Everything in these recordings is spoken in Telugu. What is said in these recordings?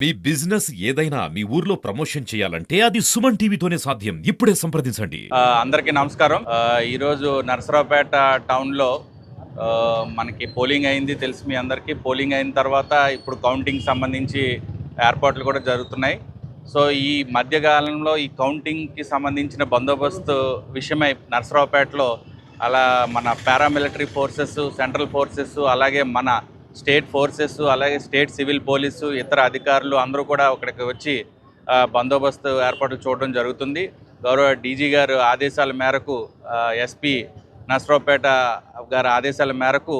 మీ బిజినెస్ ఏదైనా మీ ఊర్లో ప్రమోషన్ చేయాలంటే అది సుమన్ టీవీతోనే సాధ్యం. ఇప్పుడే సంప్రదించండి. అందరికీ నమస్కారం. ఈరోజు నరసరావుపేట టౌన్లో మనకి పోలింగ్ అయింది తెలుసు మీ అందరికీ. పోలింగ్ అయిన తర్వాత ఇప్పుడు కౌంటింగ్ సంబంధించి ఏర్పాట్లు కూడా జరుగుతున్నాయి. సో ఈ మధ్యకాలంలో ఈ కౌంటింగ్కి సంబంధించిన బందోబస్తు విషయమై నరసరావుపేటలో అలా మన పారామిలిటరీ ఫోర్సెస్, సెంట్రల్ ఫోర్సెస్, అలాగే మన స్టేట్ ఫోర్సెస్, అలాగే స్టేట్ సివిల్ పోలీసు, ఇతర అధికారులు అందరూ కూడా ఇక్కడికి వచ్చి బందోబస్తు ఏర్పాట్లు చూడడం జరుగుతుంది. గౌరవ డీజీ గారు ఆదేశాల మేరకు, ఎస్పీ నరసరావుపేట గారి ఆదేశాల మేరకు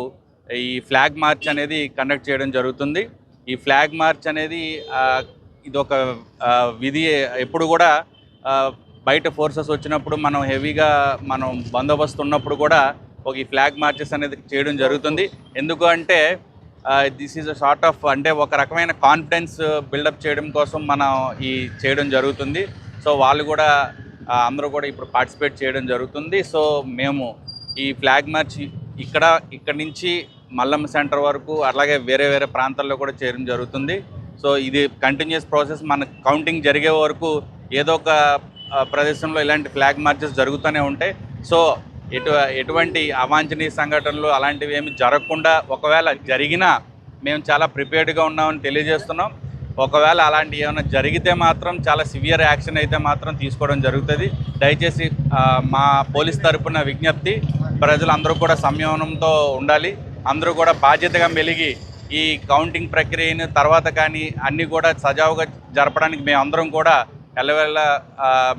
ఈ ఫ్లాగ్ మార్చ్ అనేది కండక్ట్ చేయడం జరుగుతుంది. ఈ ఫ్లాగ్ మార్చ్ అనేది ఇదొక విధి. ఎప్పుడు కూడా బయట ఫోర్సెస్ వచ్చినప్పుడు మనం హెవీగా మనం బందోబస్తు ఉన్నప్పుడు కూడా ఈ ఫ్లాగ్ మార్చెస్ అనేది చేయడం జరుగుతుంది. ఎందుకు అంటే this is a sort of, అంటే ఒక రకమైన కాన్ఫిడెన్స్ బిల్డప్ చేయడం కోసం మనం ఈ చేయడం జరుగుతుంది. సో వాళ్ళు కూడా అందరూ కూడా ఇప్పుడు పార్టిసిపేట్ చేయడం జరుగుతుంది. సో మేము ఈ ఫ్లాగ్ మార్చ్ ఇక్కడి నుంచి మల్లమ్మ సెంటర్ వరకు, అలాగే వేరే వేరే ప్రాంతాల్లో కూడా చేయడం జరుగుతుంది. సో ఇది కంటిన్యూస్ ప్రాసెస్. మన కౌంటింగ్ జరిగే వరకు ఏదో ఒక ప్రదేశంలో ఇలాంటి ఫ్లాగ్ మార్చెస్ జరుగుతూనే ఉంటాయి. సో ఎటువంటి అవాంఛనీయ సంఘటనలు అలాంటివి ఏమి జరగకుండా, ఒకవేళ జరిగినా మేము చాలా ప్రిపేర్డ్గా ఉన్నామని తెలియజేస్తున్నాం. ఒకవేళ అలాంటివి ఏమైనా జరిగితే మాత్రం చాలా సివియర్ యాక్షన్ అయితే మాత్రం తీసుకోవడం జరుగుతుంది. దయచేసి మా పోలీస్ తరపున విజ్ఞప్తి, ప్రజలందరూ కూడా సంయమనంతో ఉండాలి. అందరూ కూడా బాధ్యతగా మెలిగి ఈ కౌంటింగ్ ప్రక్రియను తర్వాత కానీ అన్నీ కూడా సజావుగా జరపడానికి మేమందరం కూడా ఎల్లవేళ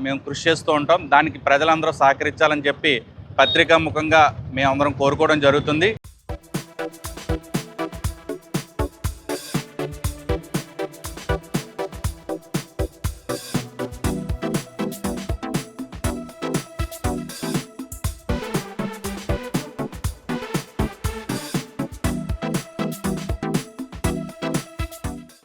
మేము కృషి చేస్తూ ఉంటాం. దానికి ప్రజలందరూ సహకరించాలని చెప్పి పత్రికా ముఖంగా మేమందరం కోరుకోవడం జరుగుతుంది.